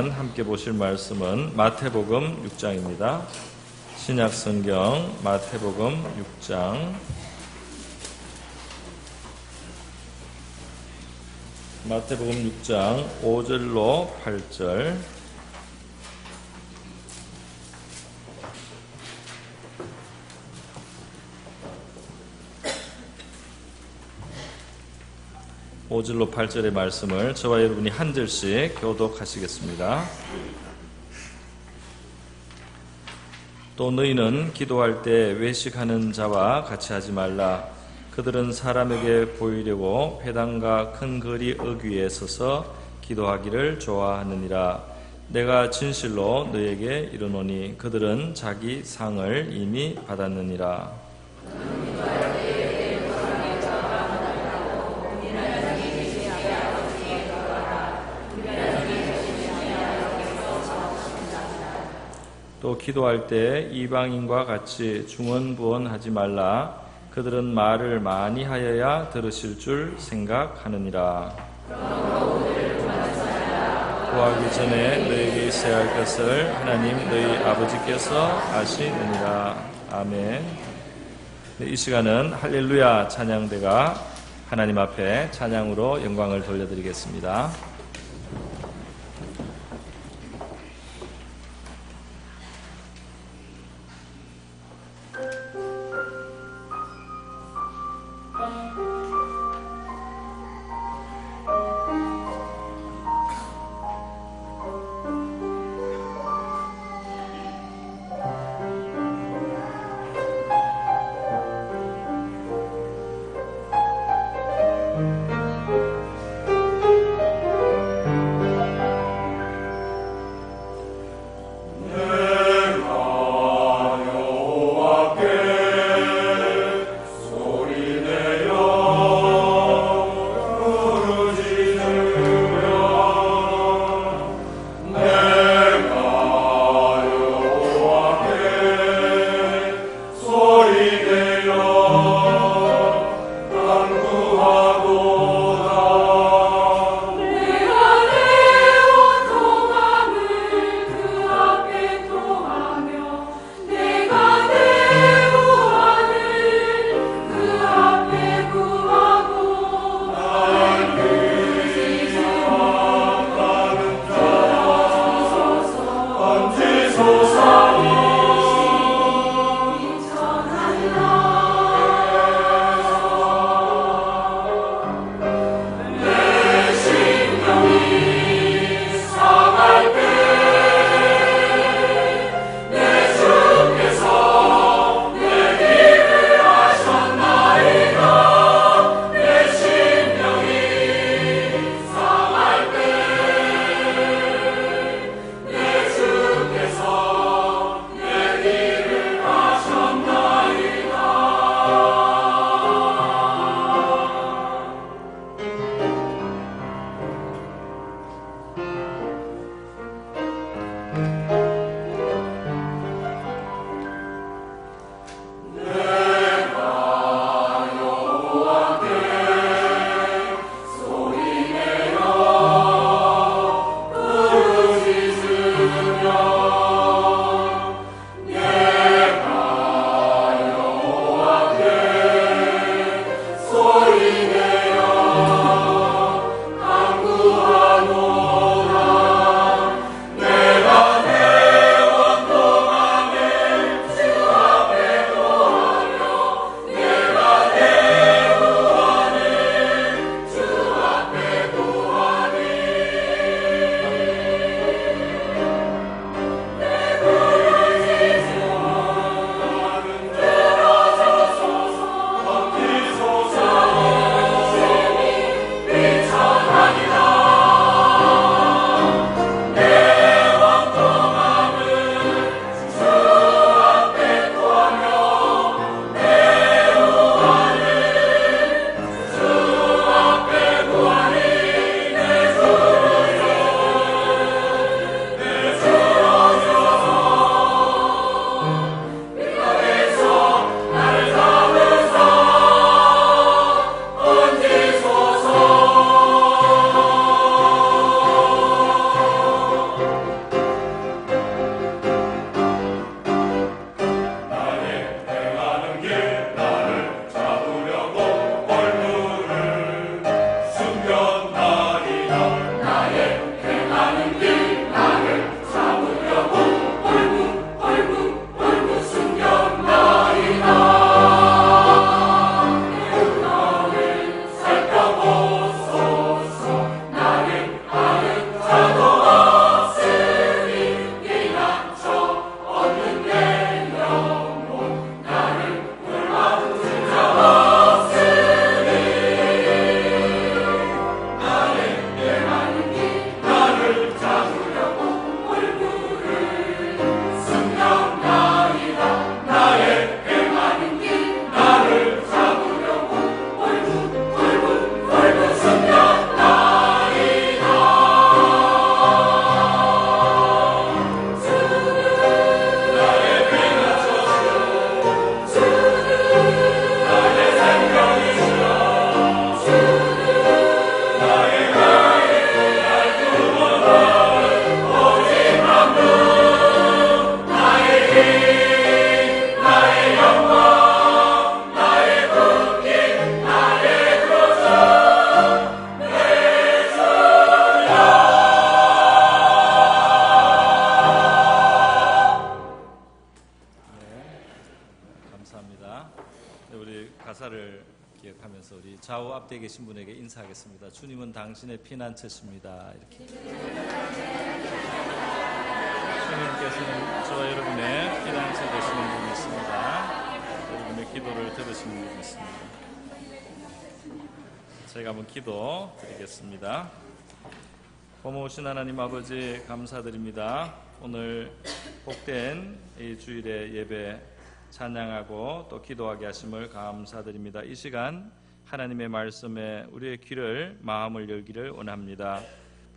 시간 함께 보실 말씀은 마태복음 6장입니다. 신약성경 마태복음 6장 마태복음 6장 5절로 8절 5절로 8절의 말씀을 저와 여러분이 한 절씩 교독하시겠습니다. 또 너희는 기도할 때 외식하는 자와 같이 하지 말라. 그들은 사람에게 보이려고 회당과 큰 거리 어귀에 서서 기도하기를 좋아하느니라. 내가 진실로 너희에게 이르노니 그들은 자기 상을 이미 받았느니라. 또 기도할 때 이방인과 같이 중언부언하지 말라. 그들은 말을 많이 하여야 들으실 줄 생각하느니라. 구하기 전에 너에게 있어야 할 것을 하나님 너희 아버지께서 아시느니라. 아멘. 이 시간은 할렐루야 찬양대가 하나님 앞에 찬양으로 영광을 돌려드리겠습니다. 좌우 앞뒤에 계신 분에게 인사하겠습니다. 주님은 당신의 피난처십니다. 이렇게. 주님께서는 저와 여러분의 피난처 되시는 분이 있습니다. 여러분의 기도를 들으시는 분이 있습니다. 저희가 한번 기도 드리겠습니다. 고마우신 하나님 아버지 감사드립니다. 오늘 복된 이 주일의 예배 찬양하고 또 기도하게 하심을 감사드립니다. 이 시간 하나님의 말씀에 우리의 귀를 마음을 열기를 원합니다.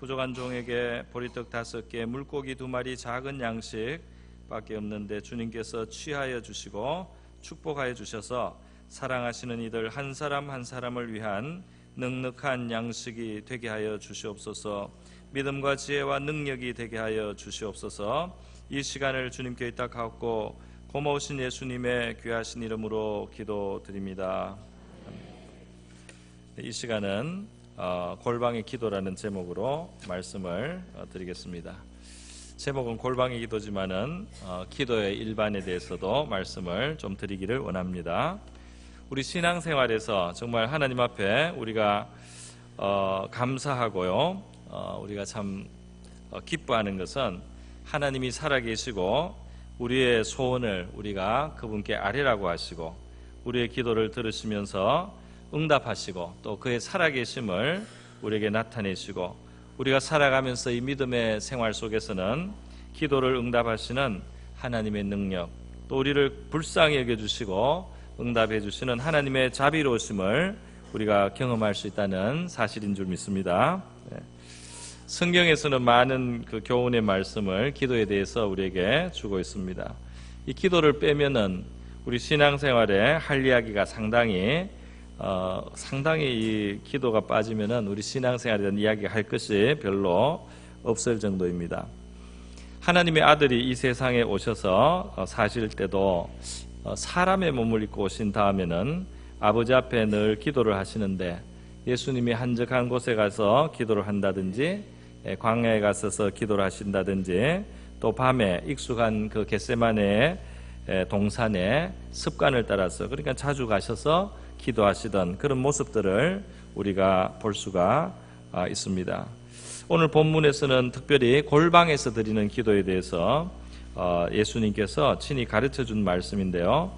부족한 종에게 보리떡 5개 물고기 2마리 작은 양식밖에 없는데 주님께서 취하여 주시고 축복하여 주셔서 사랑하시는 이들 한 사람 한 사람을 위한 넉넉한 양식이 되게 하여 주시옵소서. 믿음과 지혜와 능력이 되게 하여 주시옵소서. 이 시간을 주님께 의탁하옵고 고마우신 예수님의 귀하신 이름으로 기도드립니다. 이 시간은 골방의 기도라는 제목으로 말씀을 드리겠습니다. 제목은 골방의 기도지만은 기도의 일반에 대해서도 말씀을 좀 드리기를 원합니다. 우리 신앙생활에서 정말 하나님 앞에 우리가 감사하고요, 우리가 참 기뻐하는 것은 하나님이 살아계시고 우리의 소원을 우리가 그분께 아뢰라고 하시고 우리의 기도를 들으시면서 응답하시고 또 그의 살아계심을 우리에게 나타내시고 우리가 살아가면서 이 믿음의 생활 속에서는 기도를 응답하시는 하나님의 능력, 또 우리를 불쌍히 여겨주시고 응답해 주시는 하나님의 자비로우심을 우리가 경험할 수 있다는 사실인 줄 믿습니다. 성경에서는 많은 그 교훈의 말씀을 기도에 대해서 우리에게 주고 있습니다. 이 기도를 빼면은 우리 신앙생활에 할 이야기가 상당히 이 기도가 빠지면은 우리 신앙생활에 대한 이야기 할 것이 별로 없을 정도입니다. 하나님의 아들이 이 세상에 오셔서 사실 때도 사람의 몸을 입고 오신 다음에는 아버지 앞에 늘 기도를 하시는데 예수님이 한적한 곳에 가서 기도를 한다든지 광야에 가서서 기도를 하신다든지 또 밤에 익숙한 그 겟세마네 동산에 습관을 따라서 그러니까 자주 가셔서 기도하시던 그런 모습들을 우리가 볼 수가 있습니다. 오늘 본문에서는 특별히 골방에서 드리는 기도에 대해서 예수님께서 친히 가르쳐준 말씀인데요,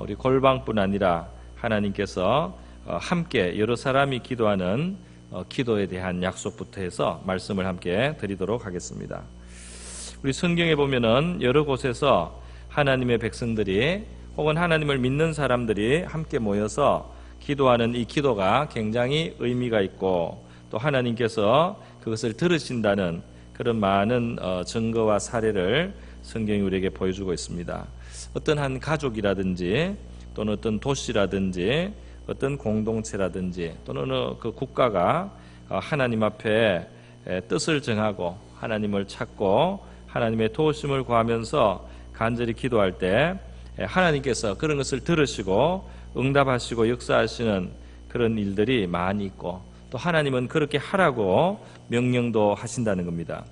우리 골방뿐 아니라 하나님께서 함께 여러 사람이 기도하는 기도에 대한 약속부터 해서 말씀을 함께 드리도록 하겠습니다. 우리 성경에 보면은 여러 곳에서 하나님의 백성들이 혹은 하나님을 믿는 사람들이 함께 모여서 기도하는 이 기도가 굉장히 의미가 있고 또 하나님께서 그것을 들으신다는 그런 많은 증거와 사례를 성경이 우리에게 보여주고 있습니다. 어떤 한 가족이라든지 또는 어떤 도시라든지 어떤 공동체라든지 또는 어느 그 국가가 하나님 앞에 뜻을 정하고 하나님을 찾고 하나님의 도우심을 구하면서 간절히 기도할 때 하나님께서 그런 것을 들으시고 응답하시고 역사하시는 그런 일들이 많이 있고 또 하나님은 그렇게 하라고 명령도 하신다는 겁니다.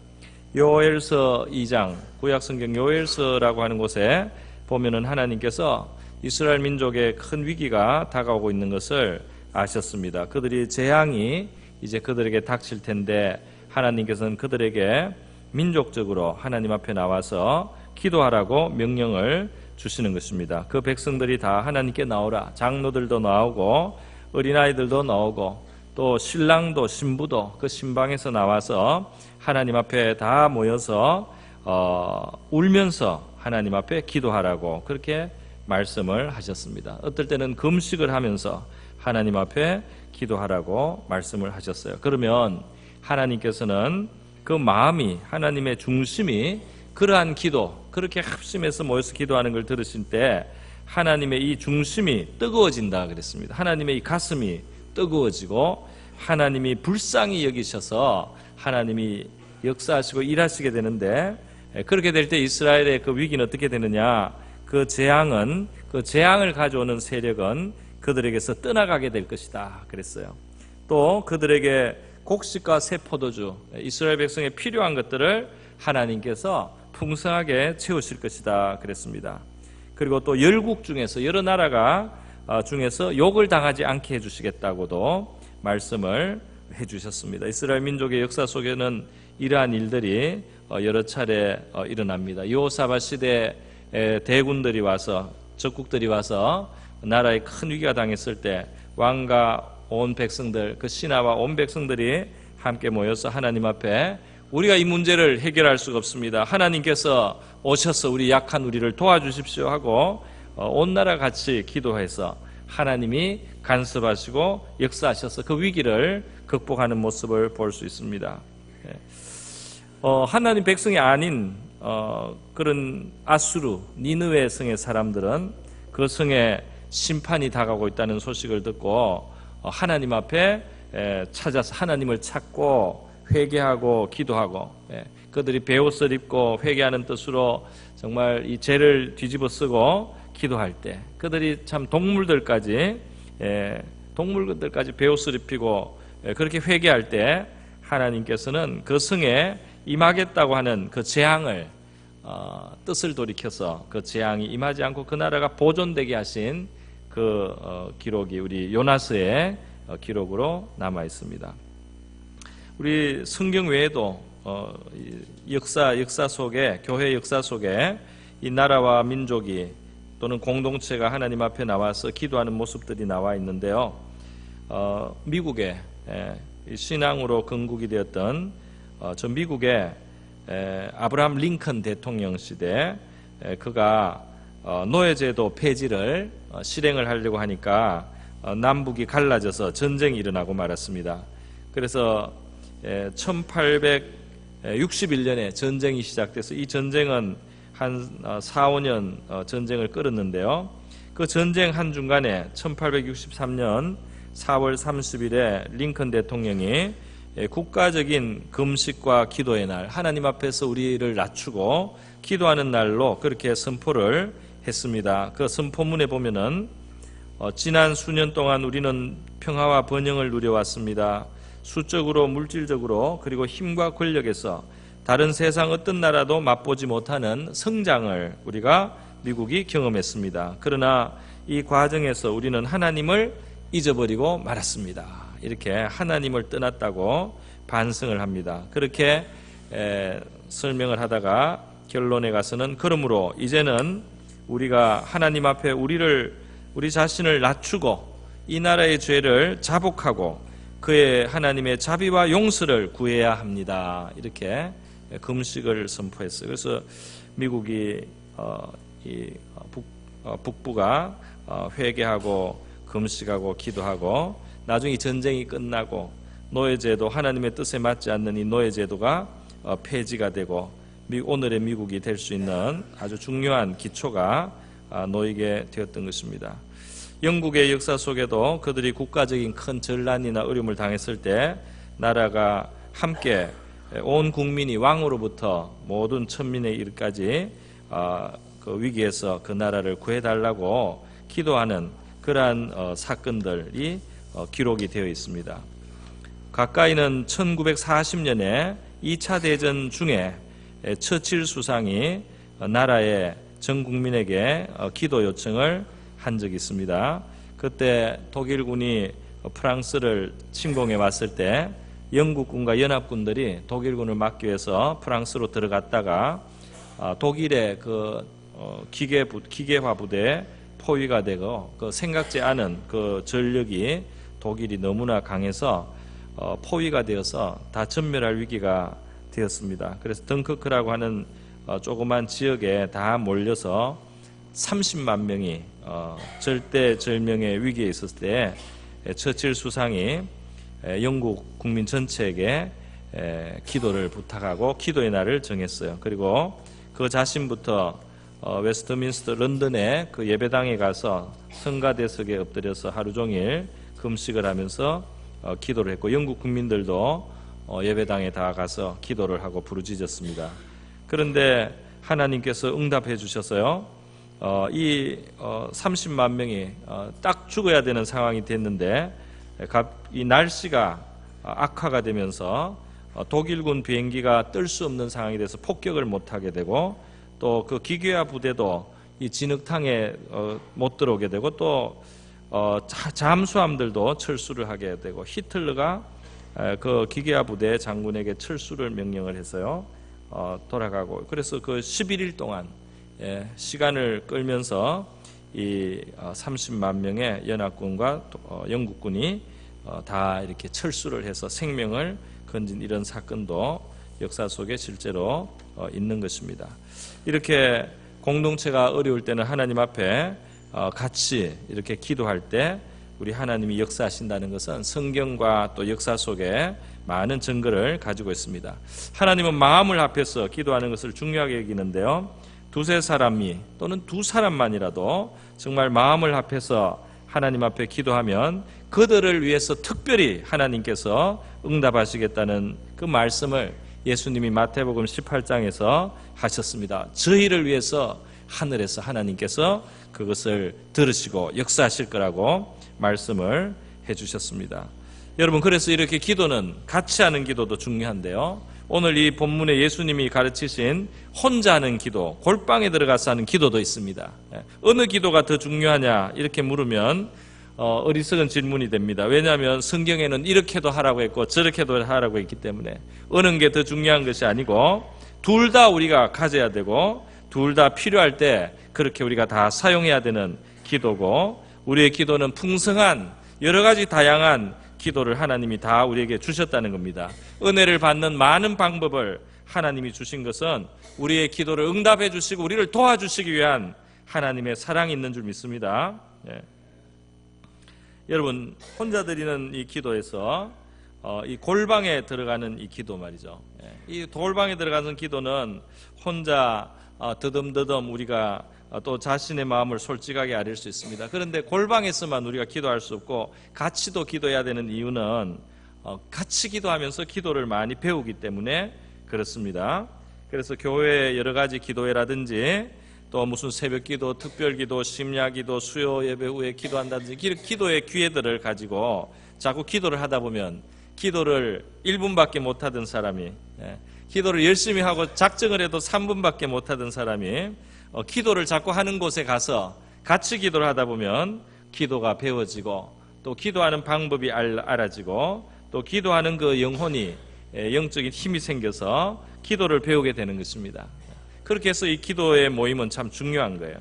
요엘서 2장, 구약성경 요엘서라고 하는 곳에 보면은 하나님께서 이스라엘 민족의 큰 위기가 다가오고 있는 것을 아셨습니다. 그들이 재앙이 이제 그들에게 닥칠 텐데 하나님께서는 그들에게 민족적으로 하나님 앞에 나와서 기도하라고 명령을 주시는 것입니다. 그 백성들이 다 하나님께 나오라, 장로들도 나오고 어린아이들도 나오고 또 신랑도 신부도 그 신방에서 나와서 하나님 앞에 다 모여서 울면서 하나님 앞에 기도하라고 그렇게 말씀을 하셨습니다. 어떨 때는 금식을 하면서 하나님 앞에 기도하라고 말씀을 하셨어요. 그러면 하나님께서는 그 마음이, 하나님의 중심이 그러한 기도, 그렇게 합심해서 모여서 기도하는 걸 들으실 때 하나님의 이 중심이 뜨거워진다 그랬습니다. 하나님의 이 가슴이 뜨거워지고 하나님이 불쌍히 여기셔서 하나님이 역사하시고 일하시게 되는데, 그렇게 될 때 이스라엘의 그 위기는 어떻게 되느냐, 그 재앙을 가져오는 세력은 그들에게서 떠나가게 될 것이다 그랬어요. 또 그들에게 곡식과 새 포도주, 이스라엘 백성에 필요한 것들을 하나님께서 풍성하게 채우실 것이다 그랬습니다. 그리고 또 열국 중에서 여러 나라가 중에서 욕을 당하지 않게 해주시겠다고도 말씀을 해주셨습니다. 이스라엘 민족의 역사 속에는 이러한 일들이 여러 차례 일어납니다. 여호사밧 시대에 대군들이 와서, 적국들이 와서 나라에 큰 위기가 당했을 때 왕과 온 백성들, 그 신하와 온 백성들이 함께 모여서 하나님 앞에 우리가 이 문제를 해결할 수가 없습니다. 하나님께서 오셔서 우리 약한 우리를 도와주십시오 하고 온 나라 같이 기도해서 하나님이 간섭하시고 역사하셔서 그 위기를 극복하는 모습을 볼 수 있습니다. 하나님 백성이 아닌 그런 아수르, 니느웨 성의 사람들은 그 성에 심판이 다가오고 있다는 소식을 듣고 하나님 앞에 찾아서 하나님을 찾고 회개하고 기도하고, 그들이 베옷을 입고 회개하는 뜻으로 정말 이 죄를 뒤집어 쓰고 기도할 때, 그들이 참 동물들까지 베옷을 입히고 그렇게 회개할 때 하나님께서는 그 성에 임하겠다고 하는 그 재앙을 뜻을 돌이켜서 그 재앙이 임하지 않고 그 나라가 보존되게 하신 그 기록이 우리 요나스의 기록으로 남아 있습니다. 우리 성경 외에도 역사 속에, 교회 역사 속에 이 나라와 민족이 또는 공동체가 하나님 앞에 나와서 기도하는 모습들이 나와 있는데요. 미국의 신앙으로 건국이 되었던 저 미국의 아브라함 링컨 대통령 시대, 그가 노예제도 폐지를 실행을 하려고 하니까 남북이 갈라져서 전쟁이 일어나고 말았습니다. 그래서 1861년에 전쟁이 시작돼서 이 전쟁은 한 4, 5년 전쟁을 끌었는데요. 그 전쟁 한중간에 1863년 4월 30일에 링컨 대통령이 국가적인 금식과 기도의 날, 하나님 앞에서 우리를 낮추고 기도하는 날로 그렇게 선포를 했습니다. 그 선포문에 보면은 지난 수년 동안 우리는 평화와 번영을 누려왔습니다. 수적으로, 물질적으로, 그리고 힘과 권력에서 다른 세상 어떤 나라도 맛보지 못하는 성장을 우리가 미국이 경험했습니다. 그러나 이 과정에서 우리는 하나님을 잊어버리고 말았습니다. 이렇게 하나님을 떠났다고 반성을 합니다. 그렇게 설명을 하다가 결론에 가서는, 그러므로 이제는 우리가 하나님 앞에 우리 자신을 낮추고 이 나라의 죄를 자복하고 그의 하나님의 자비와 용서를 구해야 합니다. 이렇게 금식을 선포했어요. 그래서 미국이 북부가 회개하고 금식하고 기도하고, 나중에 전쟁이 끝나고 노예제도, 하나님의 뜻에 맞지 않는 이 노예제도가 폐지가 되고 오늘의 미국이 될 수 있는 아주 중요한 기초가 놓이게 되었던 것입니다. 영국의 역사 속에도 그들이 국가적인 큰 전란이나 어려움을 당했을 때 나라가 함께 온 국민이 왕으로부터 모든 천민의 일까지 그 위기에서 그 나라를 구해달라고 기도하는 그러한 사건들이 기록이 되어 있습니다. 가까이는 1940년에 2차 대전 중에 처칠 수상이 나라의 전 국민에게 기도 요청을 한 적이 있습니다. 그때 독일군이 프랑스를 침공해 왔을 때 영국군과 연합군들이 독일군을 막기 위해서 프랑스로 들어갔다가 독일의 그 기계화 부대에 포위가 되고 그 생각지 않은 그 전력이 독일이 너무나 강해서 포위가 되어서 다 전멸할 위기가 되었습니다. 그래서 덩커크라고 하는 조그만 지역에 다 몰려서 30만 명이 절대절명의 위기에 있었을 때 처칠 수상이 영국 국민 전체에게 기도를 부탁하고 기도의 날을 정했어요. 그리고 그 자신부터 웨스트민스터 런던의 그 예배당에 가서 성가대석에 엎드려서 하루 종일 금식을 하면서 기도를 했고, 영국 국민들도 예배당에 다 가서 기도를 하고 부르짖었습니다. 그런데 하나님께서 응답해 주셔서요, 이 30만 명이 딱 죽어야 되는 상황이 됐는데 이 날씨가 악화가 되면서 독일군 비행기가 뜰 수 없는 상황이 돼서 폭격을 못하게 되고, 또 그 기계화 부대도 이 진흙탕에 못 들어오게 되고, 또 잠수함들도 철수를 하게 되고 히틀러가 그 기계화 부대 장군에게 철수를 명령을 해서요 돌아가고 그래서 그 11일 동안 시간을 끌면서 이 30만 명의 연합군과 영국군이 다 이렇게 철수를 해서 생명을 건진 이런 사건도 역사 속에 실제로 있는 것입니다. 이렇게 공동체가 어려울 때는 하나님 앞에 같이 이렇게 기도할 때 우리 하나님이 역사하신다는 것은 성경과 또 역사 속에 많은 증거를 가지고 있습니다. 하나님은 마음을 합해서 기도하는 것을 중요하게 여기는데요. 두세 사람이 또는 두 사람만이라도 정말 마음을 합해서 하나님 앞에 기도하면 그들을 위해서 특별히 하나님께서 응답하시겠다는 그 말씀을 예수님이 마태복음 18장에서 하셨습니다. 저희를 위해서 하늘에서 하나님께서 그것을 들으시고 역사하실 거라고 말씀을 해주셨습니다. 여러분, 그래서 이렇게 기도는 같이 하는 기도도 중요한데요. 오늘 이 본문에 예수님이 가르치신 혼자 하는 기도, 골방에 들어가서 하는 기도도 있습니다. 어느 기도가 더 중요하냐 이렇게 물으면 어리석은 질문이 됩니다. 왜냐하면 성경에는 이렇게도 하라고 했고 저렇게도 하라고 했기 때문에 어느 게 더 중요한 것이 아니고 둘 다 우리가 가져야 되고 둘 다 필요할 때 그렇게 우리가 다 사용해야 되는 기도고, 우리의 기도는 풍성한 여러 가지 다양한 기도를 하나님이 다 우리에게 주셨다는 겁니다. 은혜를 받는 많은 방법을 하나님이 주신 것은 우리의 기도를 응답해 주시고 우리를 도와주시기 위한 하나님의 사랑이 있는 줄 믿습니다. 여러분, 혼자 드리는 이 기도에서 이 골방에 들어가는 이 기도 말이죠. 이 골방에 들어가는 기도는 혼자 더듬더듬 우리가 또 자신의 마음을 솔직하게 아릴 수 있습니다. 그런데 골방에서만 우리가 기도할 수 없고 같이도 기도해야 되는 이유는 같이 기도하면서 기도를 많이 배우기 때문에 그렇습니다. 그래서 교회의 여러 가지 기도회라든지 또 무슨 새벽기도, 특별기도, 심야기도, 수요 예배 후에 기도한다든지 기도의 기회들을 가지고 자꾸 기도를 하다 보면 기도를 1분밖에 못하던 사람이 기도를 열심히 하고 작정을 해도 3분밖에 못하던 사람이 기도를 자꾸 하는 곳에 가서 같이 기도를 하다 보면 기도가 배워지고 또 기도하는 방법이 알아지고 또 기도하는 그 영혼이 영적인 힘이 생겨서 기도를 배우게 되는 것입니다. 그렇게 해서 이 기도의 모임은 참 중요한 거예요.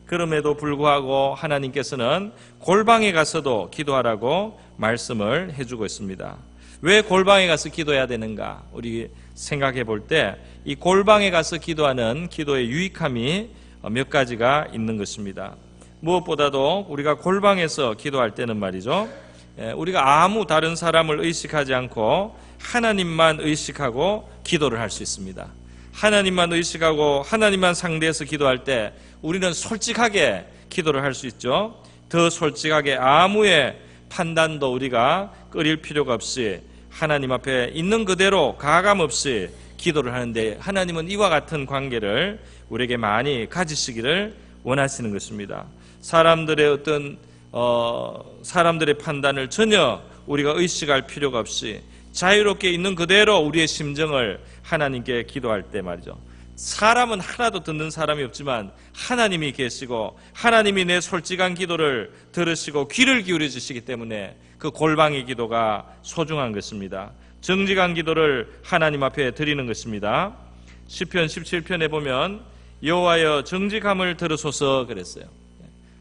그럼에도 불구하고 하나님께서는 골방에 가서도 기도하라고 말씀을 해주고 있습니다. 왜 골방에 가서 기도해야 되는가? 우리 생각해 볼 때 이 골방에 가서 기도하는 기도의 유익함이 몇 가지가 있는 것입니다. 무엇보다도 우리가 골방에서 기도할 때는 말이죠, 우리가 아무 다른 사람을 의식하지 않고 하나님만 의식하고 기도를 할 수 있습니다. 하나님만 의식하고 하나님만 상대해서 기도할 때 우리는 솔직하게 기도를 할 수 있죠. 더 솔직하게 아무의 판단도 우리가 끓일 필요가 없이 하나님 앞에 있는 그대로 가감 없이 기도를 하는데, 하나님은 이와 같은 관계를 우리에게 많이 가지시기를 원하시는 것입니다. 사람들의 어떤 사람들의 판단을 전혀 우리가 의식할 필요가 없이 자유롭게 있는 그대로 우리의 심정을 하나님께 기도할 때 말이죠, 사람은 하나도 듣는 사람이 없지만 하나님이 계시고 하나님이 내 솔직한 기도를 들으시고 귀를 기울여 주시기 때문에 그 골방의 기도가 소중한 것입니다. 정직한 기도를 하나님 앞에 드리는 것입니다. 시편 17편에 보면 여호와여 정직함을 들으소서 그랬어요.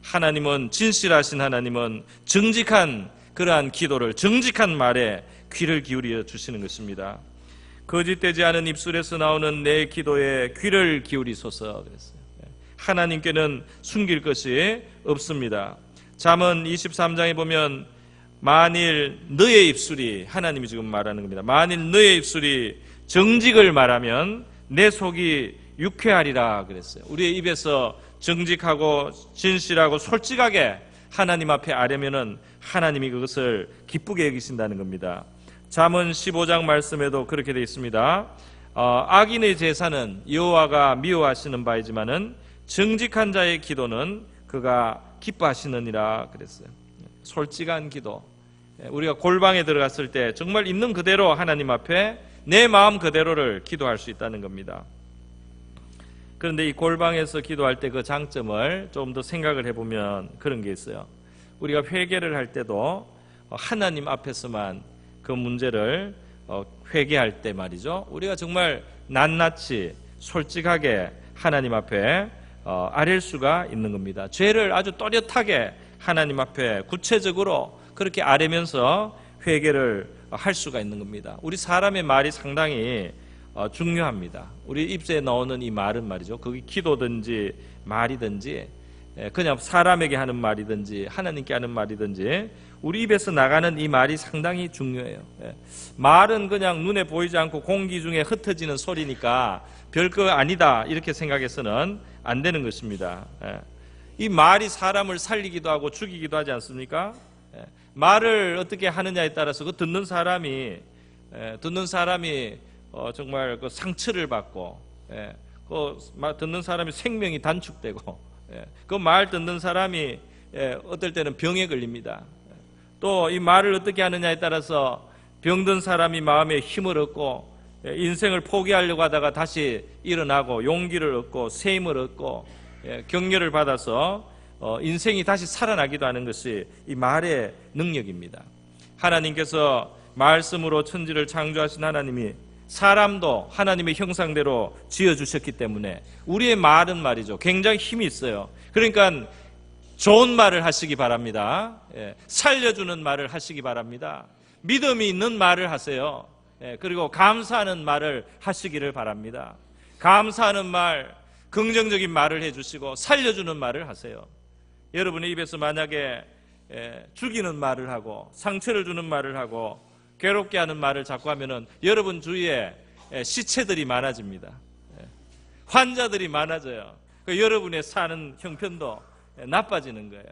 하나님은, 진실하신 하나님은 정직한 그러한 기도를, 정직한 말에 귀를 기울여 주시는 것입니다. 거짓되지 않은 입술에서 나오는 내 기도에 귀를 기울이소서 그랬어요. 하나님께는 숨길 것이 없습니다. 잠언 23장에 보면 만일 너의 입술이, 하나님이 지금 말하는 겁니다, 만일 너의 입술이 정직을 말하면 내 속이 유쾌하리라 그랬어요. 우리의 입에서 정직하고 진실하고 솔직하게 하나님 앞에 아뢰면은 하나님이 그것을 기쁘게 여기신다는 겁니다. 잠언 15장 말씀에도 그렇게 되어 있습니다. 악인의 제사는 여호와가 미워하시는 바이지만은 정직한 자의 기도는 그가 기뻐하시느니라 그랬어요. 솔직한 기도, 우리가 골방에 들어갔을 때 정말 있는 그대로 하나님 앞에 내 마음 그대로를 기도할 수 있다는 겁니다. 그런데 이 골방에서 기도할 때 그 장점을 좀 더 생각을 해보면 그런 게 있어요. 우리가 회개를 할 때도 하나님 앞에서만 그 문제를 회개할 때 말이죠. 우리가 정말 낱낱이 솔직하게 하나님 앞에 아릴 수가 있는 겁니다. 죄를 아주 또렷하게 하나님 앞에 구체적으로 그렇게 아뢰면서 회개를 할 수가 있는 겁니다. 우리 사람의 말이 상당히 중요합니다. 우리 입에 나오는 이 말은 말이죠. 그게 기도든지 말이든지 그냥 사람에게 하는 말이든지 하나님께 하는 말이든지 우리 입에서 나가는 이 말이 상당히 중요해요. 말은 그냥 눈에 보이지 않고 공기 중에 흩어지는 소리니까 별거 아니다 이렇게 생각해서는 안 되는 것입니다. 이 말이 사람을 살리기도 하고 죽이기도 하지 않습니까? 말을 어떻게 하느냐에 따라서 그 듣는 사람이 정말 그 상처를 받고 그 듣는 사람이 생명이 단축되고 그 말 듣는 사람이 어떨 때는 병에 걸립니다. 또 이 말을 어떻게 하느냐에 따라서 병든 사람이 마음에 힘을 얻고 인생을 포기하려고 하다가 다시 일어나고 용기를 얻고 새 힘을 얻고 격려를 받아서 인생이 다시 살아나기도 하는 것이 이 말의 능력입니다. 하나님께서 말씀으로 천지를 창조하신 하나님이 사람도 하나님의 형상대로 지어주셨기 때문에 우리의 말은 말이죠 굉장히 힘이 있어요. 그러니까 좋은 말을 하시기 바랍니다. 살려주는 말을 하시기 바랍니다. 믿음이 있는 말을 하세요. 그리고 감사하는 말을 하시기를 바랍니다. 감사하는 말, 긍정적인 말을 해주시고 살려주는 말을 하세요. 여러분의 입에서 만약에 죽이는 말을 하고 상처를 주는 말을 하고 괴롭게 하는 말을 자꾸 하면은 여러분 주위에 시체들이 많아집니다. 환자들이 많아져요. 여러분의 사는 형편도 나빠지는 거예요.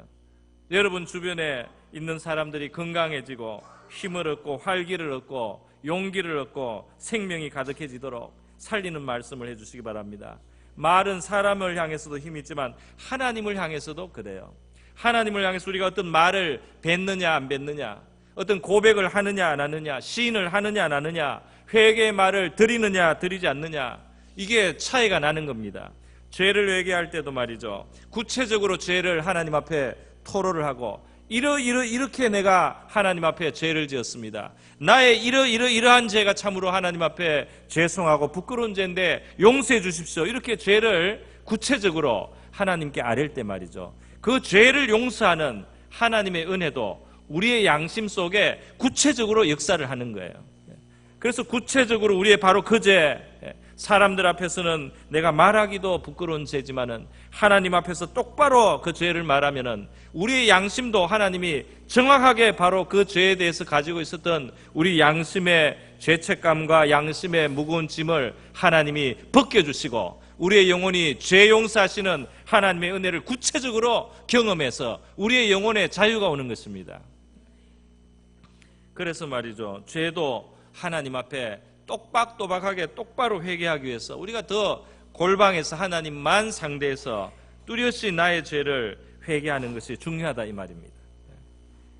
여러분 주변에 있는 사람들이 건강해지고 힘을 얻고 활기를 얻고 용기를 얻고 생명이 가득해지도록 살리는 말씀을 해주시기 바랍니다. 말은 사람을 향해서도 힘이 있지만 하나님을 향해서도 그래요. 하나님을 향해서 우리가 어떤 말을 뱉느냐 안 뱉느냐, 어떤 고백을 하느냐 안 하느냐, 시인을 하느냐 안 하느냐, 회개의 말을 드리느냐 드리지 않느냐, 이게 차이가 나는 겁니다. 죄를 회개할 때도 말이죠, 구체적으로 죄를 하나님 앞에 토로를 하고 이렇게 내가 하나님 앞에 죄를 지었습니다. 나의 이러한 죄가 참으로 하나님 앞에 죄송하고 부끄러운 죄인데 용서해 주십시오. 이렇게 죄를 구체적으로 하나님께 아뢰 때 말이죠, 그 죄를 용서하는 하나님의 은혜도 우리의 양심 속에 구체적으로 역사를 하는 거예요. 그래서 구체적으로 우리의 바로 그 죄, 사람들 앞에서는 내가 말하기도 부끄러운 죄지만은 하나님 앞에서 똑바로 그 죄를 말하면은 우리의 양심도 하나님이 정확하게 바로 그 죄에 대해서 가지고 있었던 우리 양심의 죄책감과 양심의 무거운 짐을 하나님이 벗겨주시고 우리의 영혼이 죄 용서하시는 하나님의 은혜를 구체적으로 경험해서 우리의 영혼에 자유가 오는 것입니다. 그래서 말이죠, 죄도 하나님 앞에 똑박또박하게 똑바로 회개하기 위해서 우리가 더 골방에서 하나님만 상대해서 뚜렷이 나의 죄를 회개하는 것이 중요하다 이 말입니다.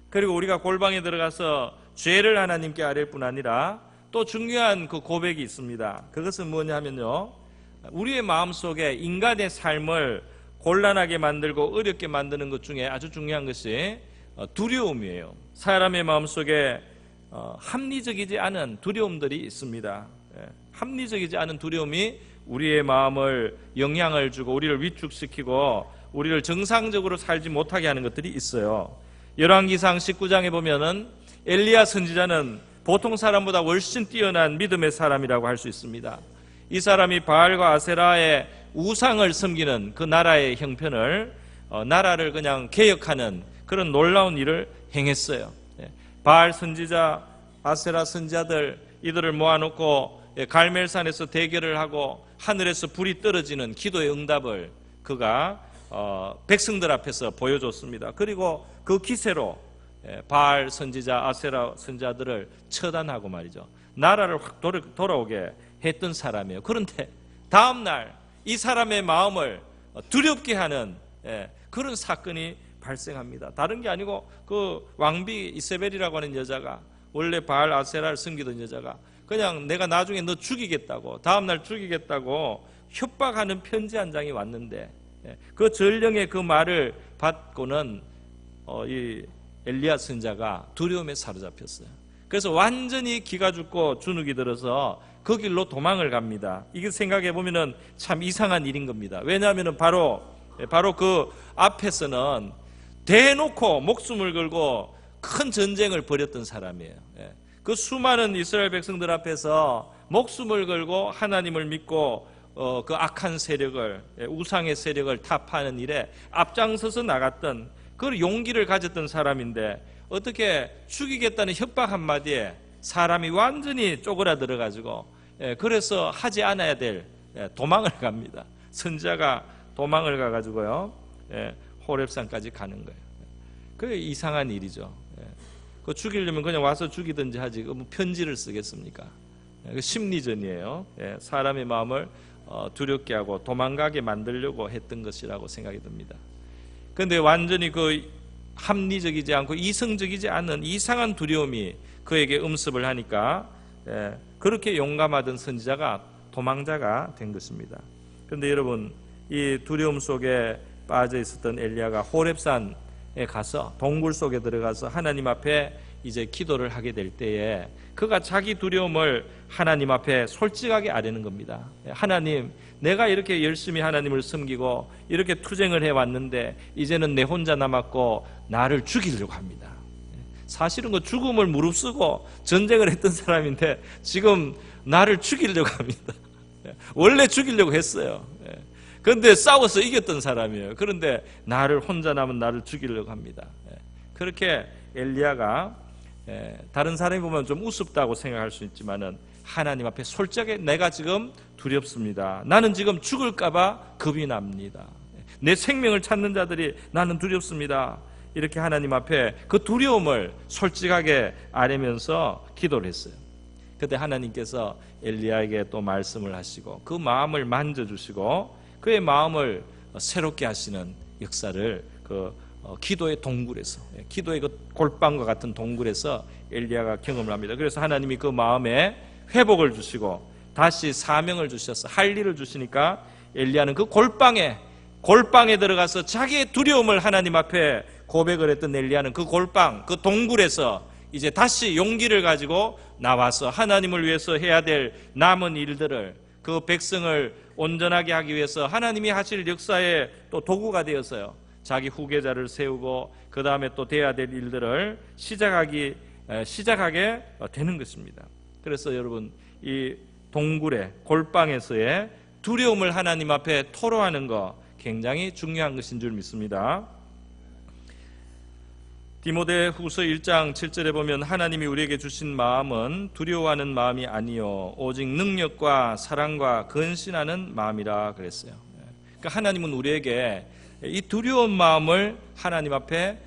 그리고 우리가 골방에 들어가서 죄를 하나님께 아뢰 뿐 아니라 또 중요한 그 고백이 있습니다. 그것은 뭐냐 하면요, 우리의 마음속에 인간의 삶을 곤란하게 만들고 어렵게 만드는 것 중에 아주 중요한 것이 두려움이에요. 사람의 마음속에 합리적이지 않은 두려움들이 있습니다. 합리적이지 않은 두려움이 우리의 마음을 영향을 주고 우리를 위축시키고 우리를 정상적으로 살지 못하게 하는 것들이 있어요. 열왕기상 19장에 보면은 엘리야 선지자는 보통 사람보다 훨씬 뛰어난 믿음의 사람이라고 할 수 있습니다. 이 사람이 바알과 아세라의 우상을 섬기는 그 나라의 형편을 나라를 그냥 개혁하는 그런 놀라운 일을 행했어요. 바알 선지자, 아세라 선지자들 이들을 모아놓고 갈멜산에서 대결을 하고 하늘에서 불이 떨어지는 기도의 응답을 그가 백성들 앞에서 보여줬습니다. 그리고 그 기세로 바알 선지자, 아세라 선지자들을 처단하고 말이죠, 나라를 확 돌아오게 했던 사람이에요. 그런데 다음날 이 사람의 마음을 두렵게 하는 그런 사건이 발생합니다. 다른 게 아니고 그 왕비 이세벨이라고 하는 여자가, 원래 바알 아세라를 섬기던 여자가 그냥 내가 나중에 너 죽이겠다고, 다음날 죽이겠다고 협박하는 편지 한 장이 왔는데 그 전령의 그 말을 받고는 이 엘리야 선지자가 두려움에 사로잡혔어요. 그래서 완전히 기가 죽고 주눅이 들어서 그 길로 도망을 갑니다. 이게 생각해 보면은 참 이상한 일인 겁니다. 왜냐하면은 바로 그 앞에서는 대놓고 목숨을 걸고 큰 전쟁을 벌였던 사람이에요. 그 수많은 이스라엘 백성들 앞에서 목숨을 걸고 하나님을 믿고 그 악한 세력을, 우상의 세력을 타파하는 일에 앞장서서 나갔던 그 용기를 가졌던 사람인데, 어떻게 죽이겠다는 협박 한마디에 사람이 완전히 쪼그라들어 가지고 그래서 하지 않아야 될 도망을 갑니다. 선지자가 도망을 가가지고요, 호렙산까지 가는 거예요. 그게 이상한 일이죠. 그 죽이려면 그냥 와서 죽이든지 하지, 뭐 편지를 쓰겠습니까? 심리전이에요. 사람의 마음을 두렵게 하고 도망가게 만들려고 했던 것이라고 생각이 듭니다. 그런데 완전히 그 합리적이지 않고 이성적이지 않은 이상한 두려움이 그에게 음습을 하니까 그렇게 용감하던 선지자가 도망자가 된 것입니다. 그런데 여러분, 이 두려움 속에 빠져 있었던 엘리야가 호렙산에 가서 동굴 속에 들어가서 하나님 앞에 이제 기도를 하게 될 때에 그가 자기 두려움을 하나님 앞에 솔직하게 아뢰는 겁니다. 하나님, 내가 이렇게 열심히 하나님을 섬기고 이렇게 투쟁을 해왔는데 이제는 내 혼자 남았고 나를 죽이려고 합니다. 사실은 그 죽음을 무릅쓰고 전쟁을 했던 사람인데 지금 나를 죽이려고 합니다. 원래 죽이려고 했어요. 그런데 싸워서 이겼던 사람이에요. 그런데 나를 혼자 남은 나를 죽이려고 합니다. 그렇게 엘리야가 다른 사람이 보면 좀 우습다고 생각할 수 있지만은 하나님 앞에 솔직하게 내가 지금 두렵습니다. 나는 지금 죽을까봐 겁이 납니다. 내 생명을 찾는 자들이 나는 두렵습니다. 이렇게 하나님 앞에 그 두려움을 솔직하게 아뢰면서 기도를 했어요. 그때 하나님께서 엘리야에게 또 말씀을 하시고 그 마음을 만져주시고 그의 마음을 새롭게 하시는 역사를 그 기도의 동굴에서, 기도의 그 골방과 같은 동굴에서 엘리야가 경험을 합니다. 그래서 하나님이 그 마음에 회복을 주시고 다시 사명을 주셔서 할 일을 주시니까 엘리야는 그 골방에 들어가서 자기의 두려움을 하나님 앞에 고백을 했던 엘리야는 그 골방, 그 동굴에서 이제 다시 용기를 가지고 나와서 하나님을 위해서 해야 될 남은 일들을, 그 백성을 온전하게 하기 위해서 하나님이 하실 역사의 또 도구가 되어서요, 자기 후계자를 세우고 그 다음에 또 돼야 될 일들을 시작하게 되는 것입니다. 그래서 여러분, 이 동굴의 골방에서의 두려움을 하나님 앞에 토로하는 거 굉장히 중요한 것인 줄 믿습니다. 디모데후서 1장 7절에 보면 하나님이 우리에게 주신 마음은 두려워하는 마음이 아니요 오직 능력과 사랑과 근신하는 마음이라 그랬어요. 그러니까 하나님은 우리에게 이 두려운 마음을 하나님 앞에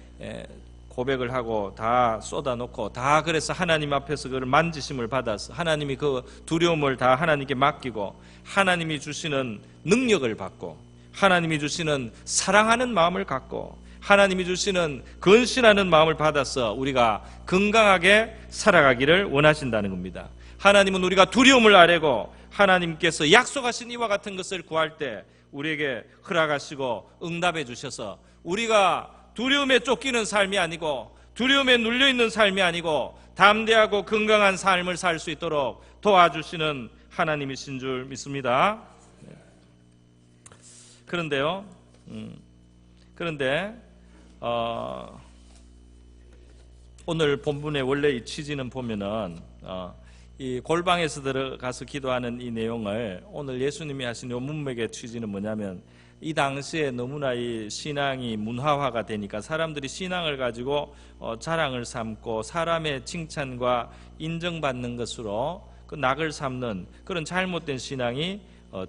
고백을 하고 다 쏟아놓고 다 그래서 하나님 앞에서 그걸 만지심을 받아서 하나님이 그 두려움을 다 하나님께 맡기고 하나님이 주시는 능력을 받고 하나님이 주시는 사랑하는 마음을 갖고 하나님이 주시는 근신하는 마음을 받아서 우리가 건강하게 살아가기를 원하신다는 겁니다. 하나님은 우리가 두려움을 아뢰고 하나님께서 약속하신 이와 같은 것을 구할 때 우리에게 허락하시고 응답해 주셔서 우리가 두려움에 쫓기는 삶이 아니고 두려움에 눌려있는 삶이 아니고 담대하고 건강한 삶을 살 수 있도록 도와주시는 하나님이신 줄 믿습니다. 그런데요, 오늘 본문의 원래 이 취지는 보면은 이 골방에서 들어가서 기도하는 이 내용을 오늘 예수님이 하신 이 문맥의 취지는 뭐냐면 이 당시에 너무나 이 신앙이 문화화가 되니까 사람들이 신앙을 가지고 자랑을 삼고 사람의 칭찬과 인정받는 것으로 그 낙을 삼는 그런 잘못된 신앙이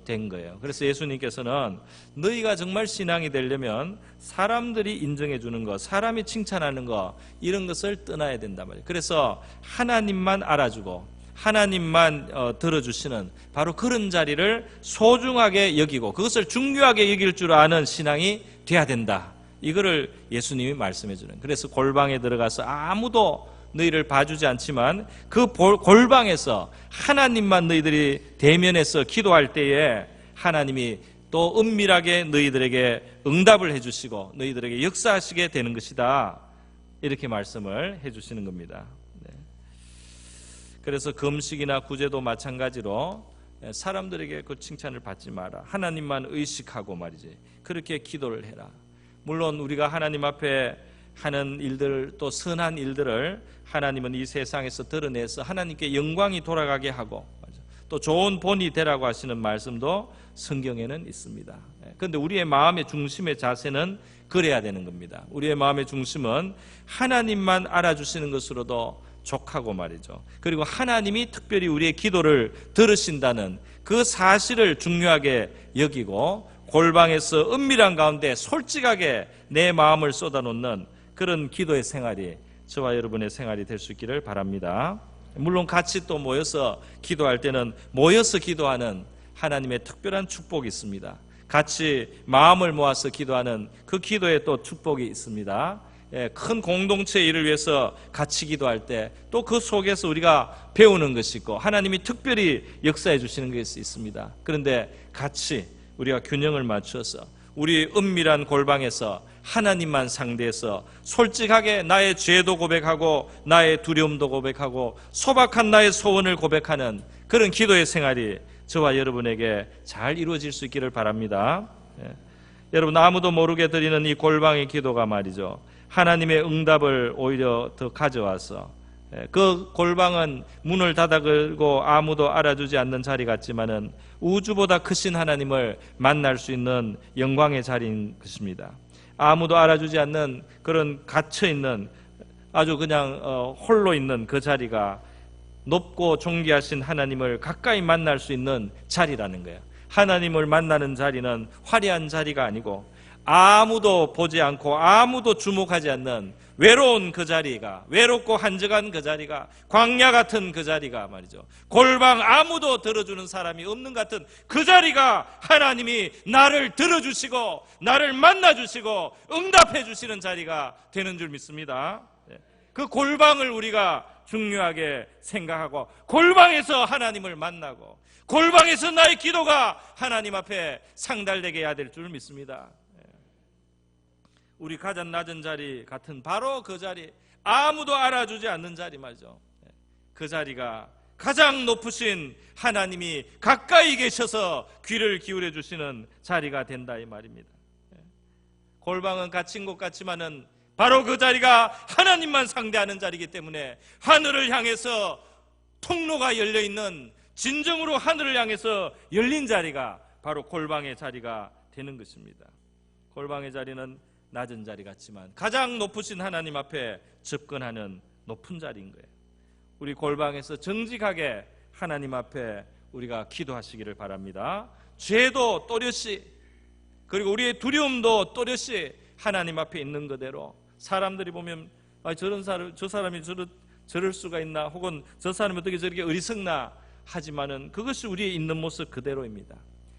된 거예요. 그래서 예수님께서는 너희가 정말 신앙이 되려면 사람들이 인정해 주는 것, 사람이 칭찬하는 것, 이런 것을 떠나야 된단 말이에요. 그래서 하나님만 알아주고 하나님만 들어주시는 바로 그런 자리를 소중하게 여기고 그것을 중요하게 여길 줄 아는 신앙이 돼야 된다. 이거를 예수님이 말씀해 주는. 그래서 골방에 들어가서 아무도 너희를 봐주지 않지만 그 골방에서 하나님만 너희들이 대면해서 기도할 때에 하나님이 또 은밀하게 너희들에게 응답을 해주시고 너희들에게 역사하시게 되는 것이다. 이렇게 말씀을 해주시는 겁니다. 네. 그래서 금식이나 구제도 마찬가지로 사람들에게 그 칭찬을 받지 마라. 하나님만 의식하고 말이지. 그렇게 기도를 해라. 물론 우리가 하나님 앞에 하는 일들, 또 선한 일들을 하나님은 이 세상에서 드러내서 하나님께 영광이 돌아가게 하고 또 좋은 본이 되라고 하시는 말씀도 성경에는 있습니다. 그런데 우리의 마음의 중심의 자세는 그래야 되는 겁니다. 우리의 마음의 중심은 하나님만 알아주시는 것으로도 족하고 말이죠. 그리고 하나님이 특별히 우리의 기도를 들으신다는 그 사실을 중요하게 여기고 골방에서 은밀한 가운데 솔직하게 내 마음을 쏟아놓는 그런 기도의 생활이 저와 여러분의 생활이 될 수 있기를 바랍니다. 물론 같이 또 모여서 기도할 때는 모여서 기도하는 하나님의 특별한 축복이 있습니다. 같이 마음을 모아서 기도하는 그 기도에 또 축복이 있습니다. 큰 공동체의 일을 위해서 같이 기도할 때 또 그 속에서 우리가 배우는 것이 있고 하나님이 특별히 역사해 주시는 것이 있습니다. 그런데 같이 우리가 균형을 맞춰서 우리 은밀한 골방에서 하나님만 상대해서 솔직하게 나의 죄도 고백하고 나의 두려움도 고백하고 소박한 나의 소원을 고백하는 그런 기도의 생활이 저와 여러분에게 잘 이루어질 수 있기를 바랍니다. 여러분, 아무도 모르게 드리는 이 골방의 기도가 말이죠, 하나님의 응답을 오히려 더 가져와서 그 골방은 문을 닫아 걸고 아무도 알아주지 않는 자리 같지만은 우주보다 크신 하나님을 만날 수 있는 영광의 자리인 것입니다. 아무도 알아주지 않는 그런 갇혀있는 아주 그냥 홀로 있는 그 자리가 높고 존귀하신 하나님을 가까이 만날 수 있는 자리라는 거예요. 하나님을 만나는 자리는 화려한 자리가 아니고 아무도 보지 않고 아무도 주목하지 않는 외로운 그 자리가, 외롭고 한적한 그 자리가, 광야 같은 그 자리가 말이죠, 골방 아무도 들어주는 사람이 없는 같은 그 자리가 하나님이 나를 들어주시고 나를 만나주시고 응답해 주시는 자리가 되는 줄 믿습니다. 그 골방을 우리가 중요하게 생각하고 골방에서 하나님을 만나고 골방에서 나의 기도가 하나님 앞에 상달되게 해야 될 줄 믿습니다. 우리 가장 낮은 자리 같은 바로 그 자리, 아무도 알아주지 않는 자리 말이죠. 그 자리가 가장 높으신 하나님이 가까이 계셔서 귀를 기울여 주시는 자리가 된다 이 말입니다. 골방은 갇힌 곳 같지만은 바로 그 자리가 하나님만 상대하는 자리이기 때문에 하늘을 향해서 통로가 열려있는, 진정으로 하늘을 향해서 열린 자리가 바로 골방의 자리가 되는 것입니다. 골방의 자리는 낮은 자리 같지만 가장 높으신 하나님 앞에 접근하는 높은 자리인 거예요. 우리 골방에서 정직하게 하나님 앞에 우리가 기도하시기를 바랍니다. 죄도 또렷이, 그리고 우리의 두려움도 또렷이 하나님 앞에 있는 그대로, 사람들이 보면 저런 사람, 저 사람이 저럴 수가 있나, 혹은 저 사람이 어떻게 저렇게 어리석나 하지만은 그것이 우리의 있는 모습 그대로입니다.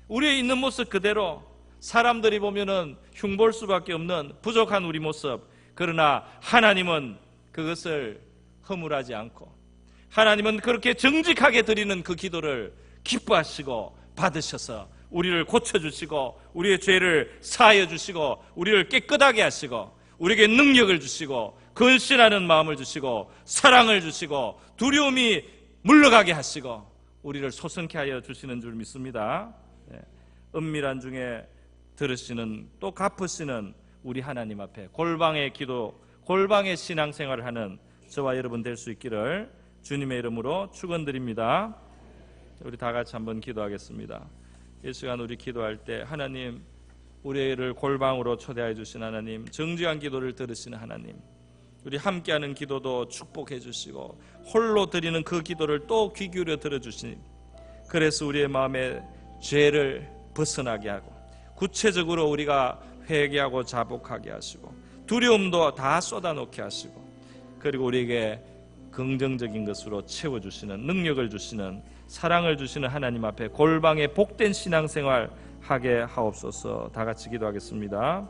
우리의 있는 모습 그대로 사람들이 보면은 흉볼 수밖에 없는 부족한 우리 모습, 그러나 하나님은 그것을 허물하지 않고 하나님은 그렇게 정직하게 드리는 그 기도를 기뻐하시고 받으셔서 우리를 고쳐주시고 우리의 죄를 사하여 주시고 우리를 깨끗하게 하시고 우리에게 능력을 주시고 근신하는 마음을 주시고 사랑을 주시고 두려움이 물러가게 하시고 우리를 소성케 하여 주시는 줄 믿습니다. 은밀한 중에 들으시는, 또 갚으시는 우리 하나님 앞에 골방의 기도, 골방의 신앙생활을 하는 저와 여러분 될 수 있기를 주님의 이름으로 축원드립니다. 우리 다 같이 한번 기도하겠습니다. 이 시간 우리 기도할 때 하나님, 우리를 골방으로 초대해 주신 하나님, 정직한 기도를 들으시는 하나님, 우리 함께하는 기도도 축복해 주시고 홀로 드리는 그 기도를 또 귀 기울여 들어주시니, 그래서 우리의 마음에 죄를 벗어나게 하고 구체적으로 우리가 회개하고 자복하게 하시고 두려움도 다 쏟아놓게 하시고, 그리고 우리에게 긍정적인 것으로 채워주시는, 능력을 주시는, 사랑을 주시는 하나님 앞에 골방에 복된 신앙생활 하게 하옵소서. 다 같이 기도하겠습니다.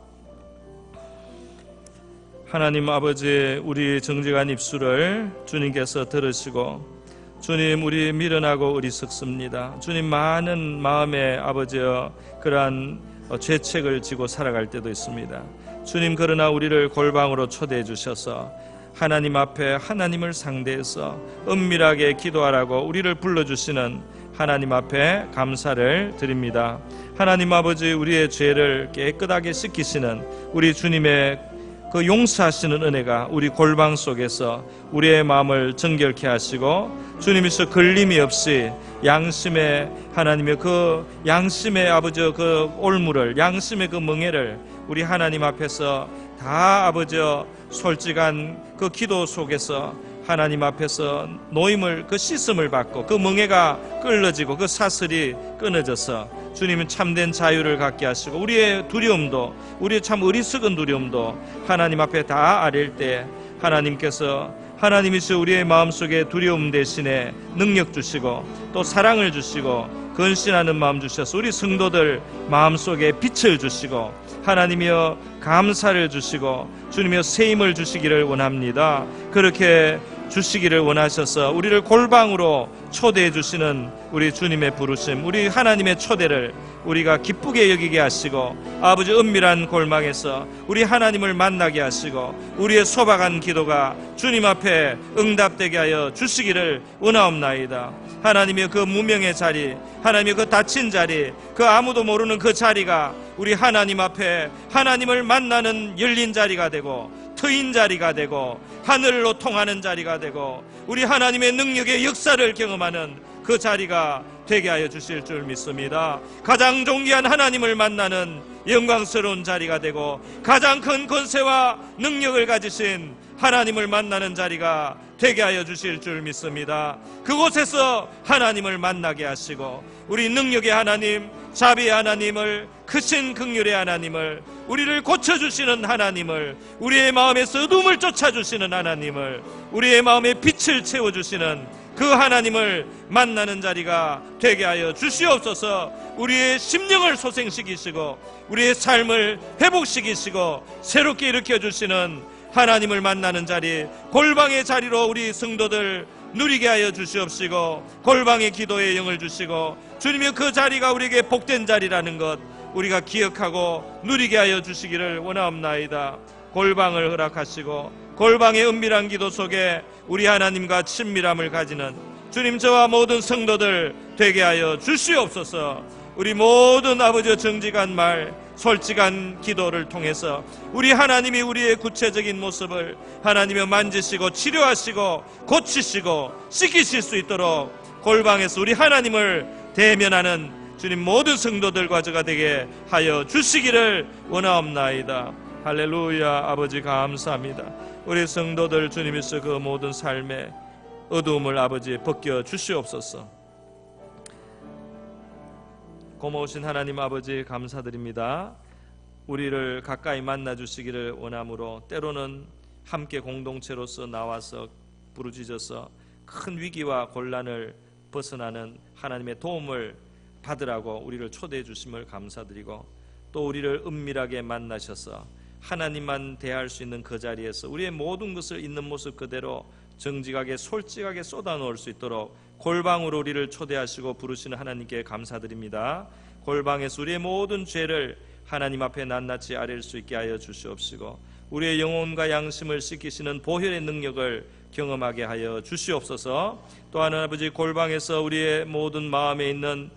하나님 아버지, 우리 정직한 입술을 주님께서 들으시고, 주님, 우리 미련하고 어리석습니다. 주님, 많은 마음에 아버지여 그러한 죄책을 지고 살아갈 때도 있습니다. 주님, 그러나 우리를 골방으로 초대해 주셔서 하나님 앞에 하나님을 상대해서 은밀하게 기도하라고 우리를 불러주시는 하나님 앞에 감사를 드립니다. 하나님 아버지, 우리의 죄를 깨끗하게 씻기시는 우리 주님의 그 용서하시는 은혜가 우리 골방 속에서 우리의 마음을 정결케 하시고, 주님께서 걸림이 없이 양심의 하나님의 그 양심의 아버지 그 올무를, 양심의 그 멍에를 우리 하나님 앞에서 다 아버지 솔직한 그 기도 속에서 하나님 앞에서 노임을, 그 씻음을 받고 그 멍에가 끌어지고 그 사슬이 끊어져서 주님은 참된 자유를 갖게 하시고, 우리의 두려움도, 우리의 참 어리석은 두려움도 하나님 앞에 다 아릴 때 하나님께서, 하나님이서 우리의 마음속에 두려움 대신에 능력 주시고 또 사랑을 주시고 근신하는 마음 주셔서 우리 성도들 마음속에 빛을 주시고 하나님이여 감사를 주시고 주님이여 세임을 주시기를 원합니다. 그렇게 주시기를 원하셔서 우리를 골방으로 초대해 주시는 우리 주님의 부르심, 우리 하나님의 초대를 우리가 기쁘게 여기게 하시고, 아버지 은밀한 골방에서 우리 하나님을 만나게 하시고 우리의 소박한 기도가 주님 앞에 응답되게 하여 주시기를 원하옵나이다. 하나님의 그 무명의 자리, 하나님의 그 닫힌 자리, 그 아무도 모르는 그 자리가 우리 하나님 앞에 하나님을 만나는 열린 자리가 되고 트인 자리가 되고 하늘로 통하는 자리가 되고 우리 하나님의 능력의 역사를 경험하는 그 자리가 되게 하여 주실 줄 믿습니다. 가장 존귀한 하나님을 만나는 영광스러운 자리가 되고 가장 큰 권세와 능력을 가지신 하나님을 만나는 자리가 되게 하여 주실 줄 믿습니다. 그곳에서 하나님을 만나게 하시고 우리 능력의 하나님, 자비의 하나님을, 크신 긍휼의 하나님을, 우리를 고쳐주시는 하나님을, 우리의 마음에서 어둠을 쫓아주시는 하나님을, 우리의 마음에 빛을 채워주시는 그 하나님을 만나는 자리가 되게 하여 주시옵소서. 우리의 심령을 소생시키시고 우리의 삶을 회복시키시고 새롭게 일으켜주시는 하나님을 만나는 자리, 골방의 자리로 우리 성도들 누리게 하여 주시옵시고 골방의 기도의 영을 주시고 주님의 그 자리가 우리에게 복된 자리라는 것 우리가 기억하고 누리게 하여 주시기를 원하옵나이다. 골방을 허락하시고 골방의 은밀한 기도 속에 우리 하나님과 친밀함을 가지는 주님, 저와 모든 성도들 되게 하여 주시옵소서. 우리 모든 아버지 정직한 말, 솔직한 기도를 통해서 우리 하나님이 우리의 구체적인 모습을 하나님이 만지시고 치료하시고 고치시고 씻기실 수 있도록 골방에서 우리 하나님을 대면하는 주님 모든 성도들과 저가 되게 하여 주시기를 원하옵나이다. 할렐루야. 아버지 감사합니다. 우리 성도들 주님께서 그 모든 삶의 어두움을 아버지 벗겨 주시옵소서. 고마우신 하나님 아버지 감사드립니다. 우리를 가까이 만나 주시기를 원하므로 때로는 함께 공동체로서 나와서 부르짖어서 큰 위기와 곤란을 벗어나는 하나님의 도움을 받으라고 우리를 초대해 주심을 감사드리고, 또 우리를 은밀하게 만나셔서 하나님만 대할 수 있는 그 자리에서 우리의 모든 것을 있는 모습 그대로 정직하게 솔직하게 쏟아놓을 수 있도록 골방으로 우리를 초대하시고 부르시는 하나님께 감사드립니다. 골방에서 우리의 모든 죄를 하나님 앞에 낱낱이 아릴 수 있게 하여 주시옵시고 우리의 영혼과 양심을 씻기시는 보혈의 능력을 경험하게 하여 주시옵소서. 또한 아버지 골방에서 우리의 모든 마음에 있는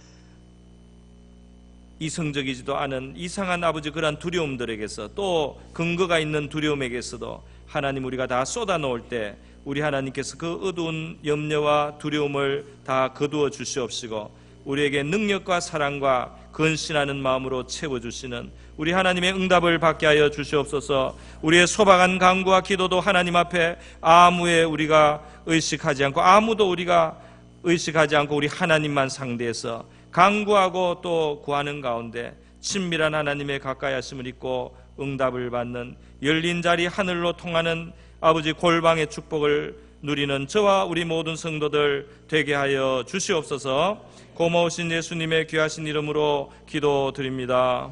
이성적이지도 않은 이상한 아버지 그러한 두려움들에게서 또 근거가 있는 두려움에게서도 하나님 우리가 다 쏟아놓을 때 우리 하나님께서 그 어두운 염려와 두려움을 다 거두어 주시옵시고 우리에게 능력과 사랑과 근신하는 마음으로 채워주시는 우리 하나님의 응답을 받게 하여 주시옵소서. 우리의 소박한 간구와 기도도 하나님 앞에 우리가 의식하지 않고 아무도 우리가 의식하지 않고 우리 하나님만 상대해서 간구하고 또 구하는 가운데 친밀한 하나님의 가까이 하심을 잊고 응답을 받는 열린 자리 하늘로 통하는 아버지 골방의 축복을 누리는 저와 우리 모든 성도들 되게 하여 주시옵소서. 고마우신 예수님의 귀하신 이름으로 기도드립니다.